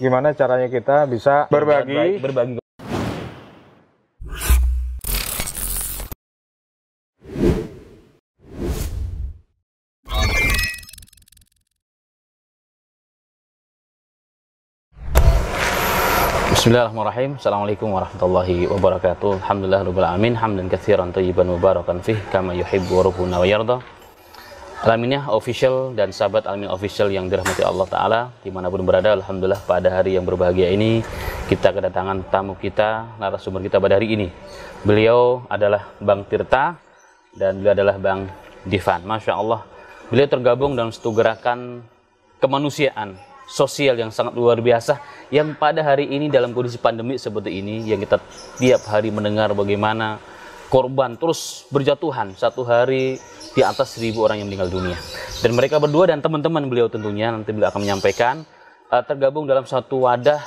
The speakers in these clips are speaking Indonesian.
gimana caranya kita bisa berbagi. Bismillahirrahmanirrahim. Assalamualaikum warahmatullahi wabarakatuh. Alhamdulillah rabbil alamin, hamdan katsiran thayyiban mubarakan fih kama yuhibbu rabbuna wa yarda. Alaminya official dan sahabat Alamin official yang dirahmati Allah Ta'ala dimanapun berada, alhamdulillah pada hari yang berbahagia ini kita kedatangan tamu kita, narasumber kita pada hari ini. Beliau adalah Bang Tirta dan beliau adalah Bang Divan. Masya Allah, beliau tergabung dalam satu gerakan kemanusiaan sosial yang sangat luar biasa, yang pada hari ini dalam kondisi pandemi seperti ini, yang kita tiap hari mendengar bagaimana korban terus berjatuhan, satu hari di atas 1.000 orang yang meninggal dunia. Dan mereka berdua dan teman-teman beliau tentunya nanti beliau akan menyampaikan tergabung dalam satu wadah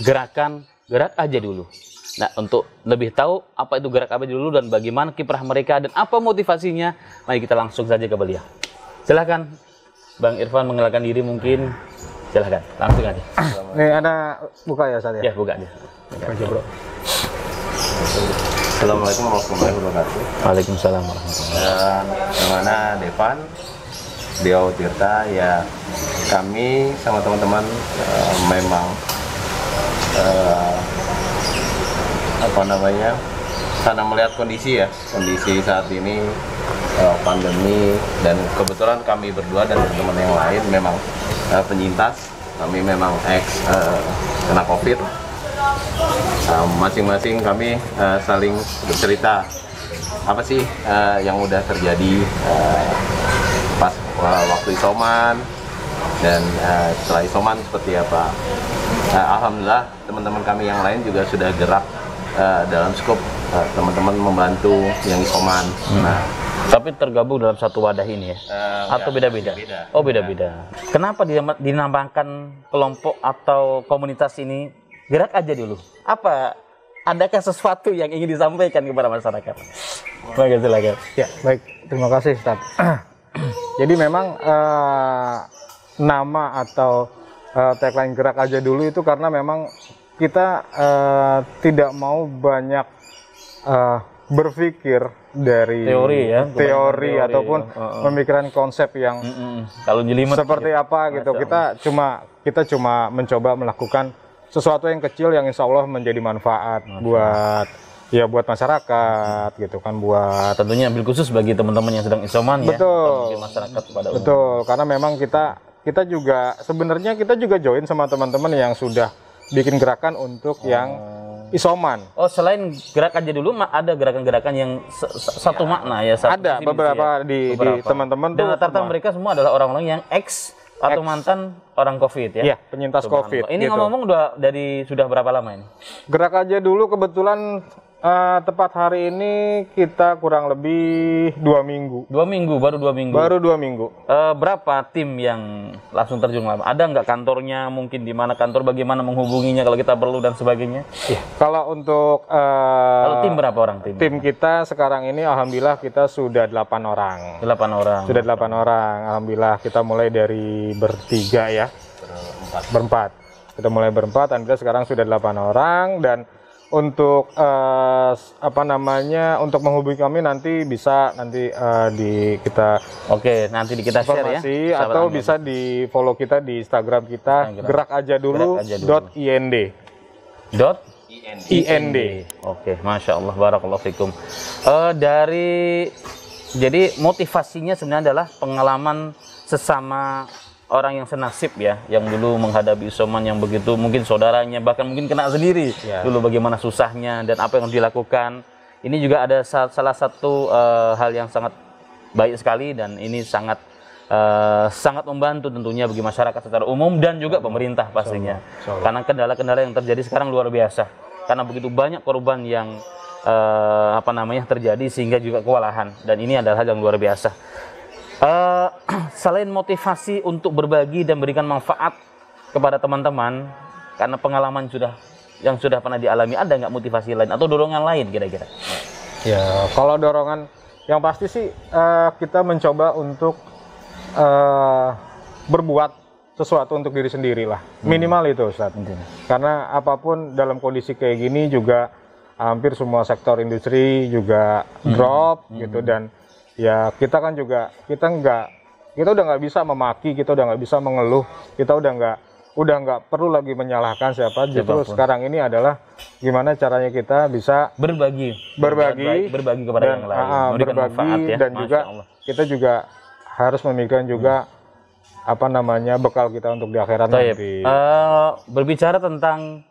gerakan Gerak Aja Dulu. Nah, untuk lebih tahu apa itu Gerak Aja Dulu dan bagaimana kiprah mereka dan apa motivasinya, mari kita langsung saja ke beliau. Silahkan Bang Irfan mengenalkan diri mungkin, silahkan langsung aja. Nih ada buka ya Ustaz ya? Ya, buka aja. Aja bro. Assalamualaikum warahmatullahi wabarakatuh. Waalaikumsalam warahmatullahi wabarakatuh. Dan yang mana Devan, beliau Tirta, ya kami sama teman-teman memang karena melihat kondisi saat ini pandemi, dan kebetulan kami berdua dan teman-teman yang lain memang penyintas, kami memang kena COVID. Masing-masing kami saling bercerita apa sih yang udah terjadi pas waktu isoman dan setelah isoman seperti apa. Alhamdulillah teman-teman kami yang lain juga sudah gerak dalam skop teman-teman membantu yang isoman. Nah, tapi tergabung dalam satu wadah ini ya? Atau beda-beda? Oh, beda-beda. Kenapa dinamakan kelompok atau komunitas ini Gerak Aja Dulu? Apa? Adakah sesuatu yang ingin disampaikan kepada masyarakat? Baik, silakan. Ya, baik. Terima kasih Ustaz. Jadi memang nama atau tagline Gerak Aja Dulu itu karena memang kita tidak mau banyak berpikir dari teori ataupun memikirkan konsep yang kalau jelimet seperti gitu. apa gitu. Kita cuma mencoba melakukan sesuatu yang kecil yang insya Allah menjadi manfaat buat masyarakat gitu kan, buat tentunya ambil khusus bagi teman-teman yang sedang isoman. Betul. Ya, masyarakat pada umum. Betul, karena memang kita juga sebenarnya kita juga join sama teman-teman yang sudah bikin gerakan untuk yang isoman. Oh, selain Gerak Aja Dulu ada gerakan-gerakan yang satu makna ya? Ada beberapa di teman-teman dan rata-rata mereka semua adalah orang-orang yang atau mantan orang COVID ya? Iya, penyintas COVID. Ini gitu. ngomong-ngomong sudah berapa lama ini? Gerak Aja Dulu kebetulan tepat hari ini kita kurang lebih 2 minggu. 2 minggu, baru 2 minggu? Baru 2 minggu. Berapa tim yang langsung terjun? Ada nggak kantornya, mungkin di mana kantor, bagaimana menghubunginya kalau kita perlu dan sebagainya? Iya. Kalau untuk kalau tim berapa orang tim? Tim kita sekarang ini alhamdulillah kita sudah 8 orang. 8 orang. Sudah 8 orang. Alhamdulillah kita mulai dari bertiga ya. Berempat. Kita mulai berempat, alhamdulillah sekarang sudah 8 orang. Dan untuk untuk menghubungi kami nanti bisa kita share ya, atau bisa di follow kita di Instagram kita gerakajadulu.ind. .ind. Oke, masya Allah, barakallahu fikum. Jadi motivasinya sebenarnya adalah pengalaman sesama orang yang senasib ya, yang dulu menghadapi isoman yang begitu, mungkin saudaranya bahkan mungkin kena sendiri dulu, bagaimana susahnya dan apa yang dilakukan. Ini juga ada salah satu hal yang sangat baik sekali, dan ini sangat membantu tentunya bagi masyarakat secara umum dan juga pemerintah pastinya. Karena kendala-kendala yang terjadi sekarang luar biasa, karena begitu banyak korban yang terjadi sehingga juga kewalahan, dan ini adalah hal yang luar biasa. Selain motivasi untuk berbagi dan berikan manfaat kepada teman-teman karena pengalaman yang sudah pernah dialami, ada nggak motivasi lain atau dorongan lain kira-kira? Ya, kalau dorongan yang pasti sih kita mencoba untuk berbuat sesuatu untuk diri sendiri lah, minimal itu Ustadz. Karena apapun dalam kondisi kayak gini juga hampir semua sektor industri juga drop gitu, dan ya kita kan juga kita udah nggak bisa memaki, kita udah nggak bisa mengeluh, kita udah nggak perlu lagi menyalahkan siapa. Justru sekarang ini adalah gimana caranya kita bisa berbagi kepada yang lain, berbagi ya. Dan juga kita juga harus memikirkan juga apa namanya bekal kita untuk di akhirat nanti. Berbicara tentang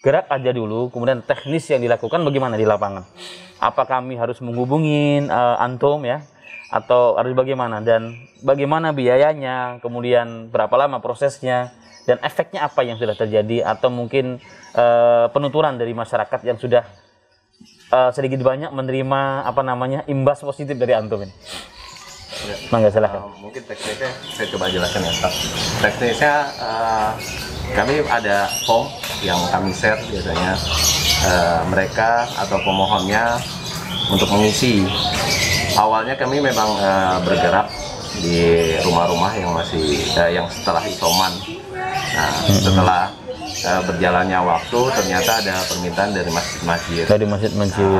gerak aja dulu, kemudian teknis yang dilakukan bagaimana di lapangan? Apa kami harus menghubungin antum ya, atau harus bagaimana, dan bagaimana biayanya, kemudian berapa lama prosesnya, dan efeknya apa yang sudah terjadi, atau mungkin penuturan dari masyarakat yang sudah sedikit banyak menerima apa namanya imbas positif dari antum ini? Mangga silakan. Mungkin teknisnya saya coba jelaskan ya Pak. Teknisnya kami ada form yang kami share biasanya mereka atau pemohonnya untuk mengisi. Awalnya kami memang bergerak di rumah-rumah yang masih yang setelah isoman. Nah, setelah berjalannya waktu ternyata ada permintaan dari masjid-masjid. Dari masjid-masjid.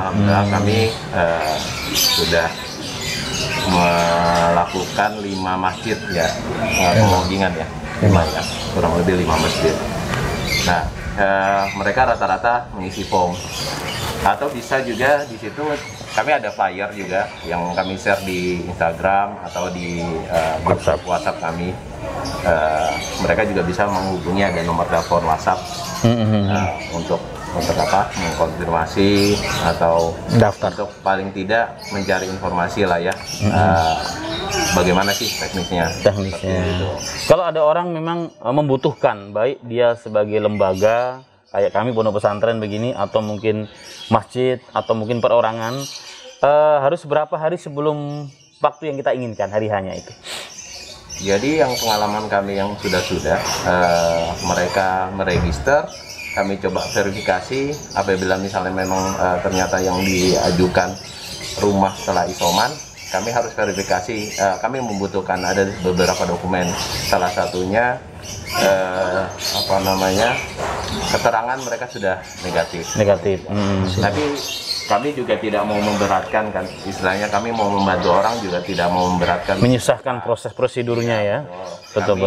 Kami sudah melakukan 5 masjid ya, pemodingan ya, 5 ya, kurang lebih 5 masjid. Nah, mereka rata-rata mengisi form, atau bisa juga di situ kami ada flyer juga yang kami share di Instagram atau di grup WhatsApp kami. Mereka juga bisa menghubungi, ada nomor telepon WhatsApp untuk apa, mengkonfirmasi atau daftar, untuk paling tidak mencari informasi lah ya, bagaimana sih teknisnya. Kalau ada orang memang membutuhkan, baik dia sebagai lembaga kayak kami pondok pesantren begini, atau mungkin masjid, atau mungkin perorangan, harus berapa hari sebelum waktu yang kita inginkan, hari hanya itu? Jadi yang pengalaman kami yang sudah mereka meregister, kami coba verifikasi. Apabila misalnya memang ternyata yang diajukan rumah setelah isoman, kami harus verifikasi. Kami membutuhkan ada beberapa dokumen. Salah satunya apa namanya, keterangan mereka sudah negatif. Tapi kami juga tidak mau memberatkan, kan istilahnya kami mau membantu orang, juga tidak mau memberatkan, menyusahkan proses prosedurnya ya. Betul.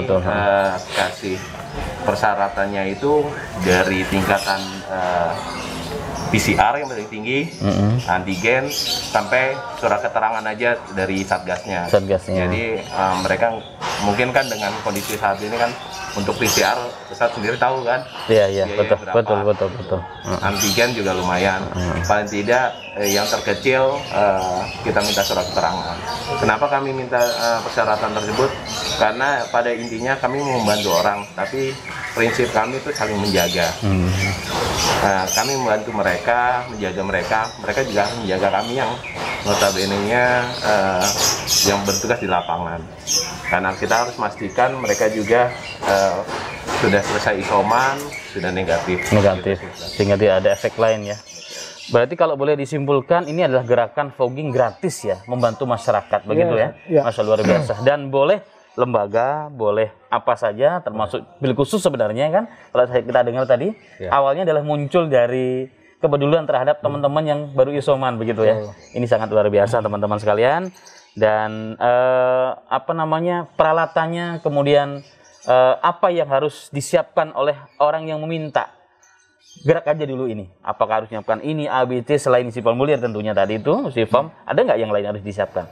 Kasih persyaratannya itu dari tingkatan PCR yang paling tinggi, antigen, sampai surat keterangan aja dari satgasnya. Jadi mereka mungkin kan dengan kondisi saat ini kan, untuk PCR Ustadz sendiri tahu kan? Iya, betul. Antigen juga lumayan. Paling tidak yang terkecil kita minta surat keterangan. Kenapa kami minta persyaratan tersebut? Karena pada intinya kami membantu orang, tapi prinsip kami itu saling menjaga. Kami membantu mereka, menjaga mereka juga harus menjaga kami yang notabene-nya yang bertugas di lapangan. Karena kita harus memastikan mereka juga sudah selesai isoman, sudah negatif, sehingga tidak ada efek lain ya. Berarti kalau boleh disimpulkan, ini adalah gerakan fogging gratis ya, membantu masyarakat, begitu ya? Masya Allah, luar biasa. Dan boleh lembaga, boleh apa saja, termasuk bil khusus sebenarnya kan, kalau kita dengar tadi, awalnya adalah muncul dari kepedulian terhadap teman-teman yang baru isoman, begitu ya. Ini sangat luar biasa teman-teman sekalian. Dan apa namanya, peralatannya, kemudian apa yang harus disiapkan oleh orang yang meminta, gerak aja dulu ini. Apakah harus menyiapkan ini, ABT, selain isi formulir tentunya tadi itu, isi form, ada nggak yang lain harus disiapkan?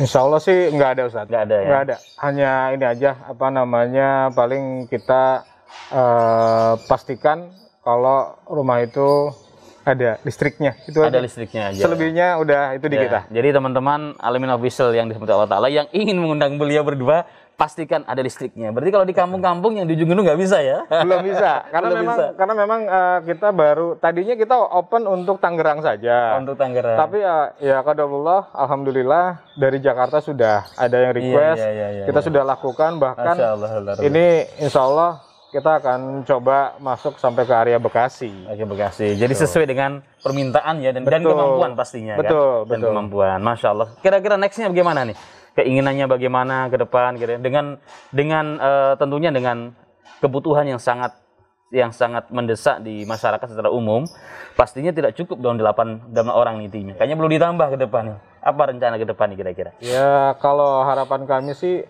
Insya Allah sih nggak ada Ustadz. Nggak ada ya? Nggak ada. Hanya ini aja, apa namanya, paling kita pastikan kalau rumah itu ada listriknya. Itu ada aja. Listriknya aja. Selebihnya udah itu di kita. Jadi teman-teman Al-Amin Official yang disebut Allah Ta'ala yang ingin mengundang beliau berdua, pastikan ada listriknya. Berarti kalau di kampung-kampung yang di ujung gunung nggak bisa ya? Belum bisa. Karena memang kita baru, tadinya kita open untuk Tangerang saja. Untuk Tangerang. Tapi ya qadarullah, alhamdulillah dari Jakarta sudah ada yang request. Kita sudah lakukan, bahkan ini insya Allah kita akan coba masuk sampai ke area Bekasi. Jadi sesuai dengan permintaan ya, dan kemampuan pastinya. Betul. Dan kemampuan, Masya Allah. Kira-kira nextnya bagaimana nih? keinginannya bagaimana ke depan gitu ya. Dengan tentunya dengan kebutuhan yang sangat mendesak di masyarakat secara umum, pastinya tidak cukup dong 8 orang nih timnya. Kayaknya perlu ditambah ke depan. Apa rencana ke depan nih kira-kira? Ya kalau harapan kami sih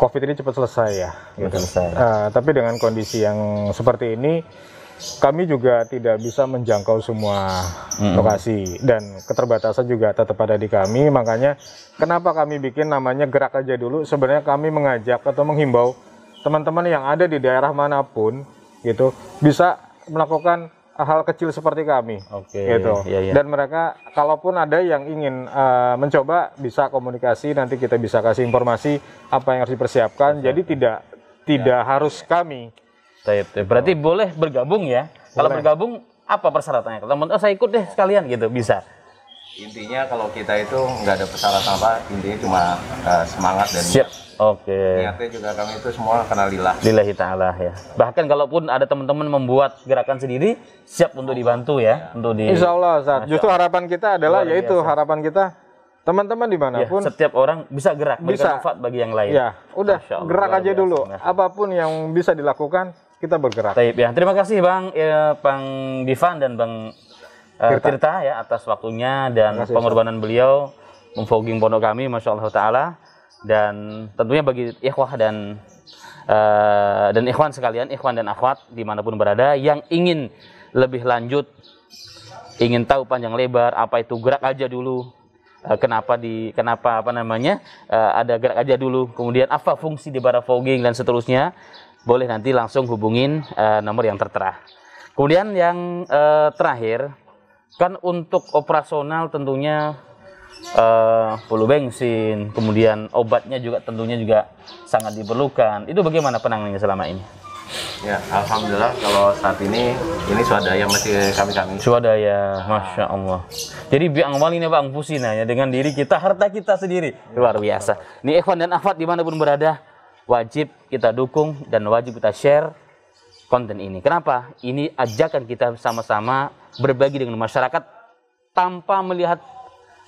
COVID ini cepat selesai ya. Gitu. Tapi dengan kondisi yang seperti ini, kami juga tidak bisa menjangkau semua lokasi dan keterbatasan juga tetap ada di kami. Makanya kenapa kami bikin namanya Gerak Aja Dulu. Sebenarnya kami mengajak atau menghimbau teman-teman yang ada di daerah manapun gitu bisa melakukan hal kecil seperti kami, gitu. Iya. Dan mereka kalaupun ada yang ingin mencoba bisa komunikasi, nanti kita bisa kasih informasi apa yang harus dipersiapkan. Jadi tidak harus kami. Berarti boleh bergabung ya? Kalau bergabung apa persyaratannya? Kalau teman-teman saya ikut deh sekalian gitu bisa. Intinya kalau kita itu nggak ada persyaratan apa, intinya cuma semangat dan siap. Niatnya juga kami itu semua karena lillahi ta'ala ya. Bahkan kalaupun ada teman-teman membuat gerakan sendiri, siap untuk dibantu ya. Insya Allah, Ustaz. Justru harapan kita adalah yaitu harapan kita teman-teman dimanapun ya, setiap orang bisa gerak, bisa manfaat bagi yang lain. Ya, udah gerak aja dulu. Apapun yang bisa dilakukan, kita bergerak. Ya. Terima kasih Bang Divan dan Bang Tirta ya atas waktunya dan pengorbanan beliau memfogging pondok kami, Masya Allah Ta'ala. Dan tentunya bagi ikhwah dan ikhwan sekalian, ikhwan dan akhwat dimanapun berada yang ingin lebih lanjut, ingin tahu panjang lebar apa itu Gerak Aja Dulu, kenapa ada Gerak Aja Dulu, kemudian apa fungsi di bara fogging dan seterusnya, boleh nanti langsung hubungin nomor yang tertera. Kemudian yang terakhir kan untuk operasional tentunya pulu bensin, kemudian obatnya juga tentunya juga sangat diperlukan. Itu bagaimana penanganannya selama ini? Ya, alhamdulillah kalau saat ini swadaya masih kami. Swadaya, Masya Allah. Jadi biang awal ini Bang Pusina ya dengan diri kita, harta kita sendiri. Luar biasa. Ini ikhwan dan akhwat dimanapun berada, wajib kita dukung dan wajib kita share konten ini. Kenapa? Ini ajakan kita sama-sama berbagi dengan masyarakat tanpa melihat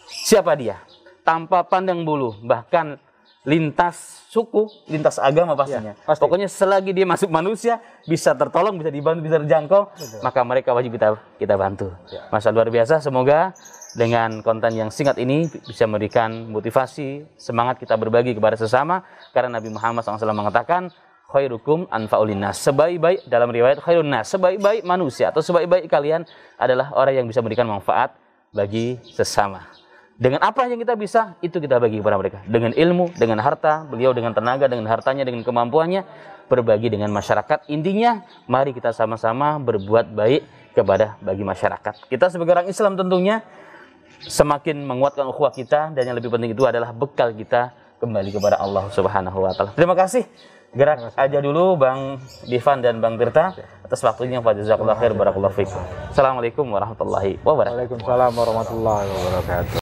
siapa dia, tanpa pandang bulu, bahkan lintas suku, lintas agama pastinya. Ya, pasti. Pokoknya selagi dia masuk manusia, bisa tertolong, bisa dibantu, bisa terjangkau, maka mereka wajib kita bantu. Ya. Masa luar biasa, semoga dengan konten yang singkat ini bisa memberikan motivasi, semangat kita berbagi kepada sesama, karena Nabi Muhammad SAW mengatakan, khairukum anfa'ul linnas, sebaik-baik dalam riwayat khairun nas, sebaik-baik manusia atau sebaik-baik kalian adalah orang yang bisa memberikan manfaat bagi sesama. Dengan apa yang kita bisa, itu kita bagi kepada mereka. Dengan ilmu, dengan harta, beliau dengan tenaga, dengan hartanya, dengan kemampuannya, berbagi dengan masyarakat. Intinya, mari kita sama-sama berbuat baik bagi masyarakat. Kita sebagai orang Islam tentunya semakin menguatkan ukhuwah kita, dan yang lebih penting itu adalah bekal kita kembali kepada Allah Subhanahu wa Ta'ala. Terima kasih. Gerak Aja Dulu Bang Divan dan Bang Tirta atas waktunya. Jazakallahu khair, barakallahu fikum. Assalamualaikum warahmatullahi wabarakatuh. Waalaikumsalam warahmatullahi wabarakatuh.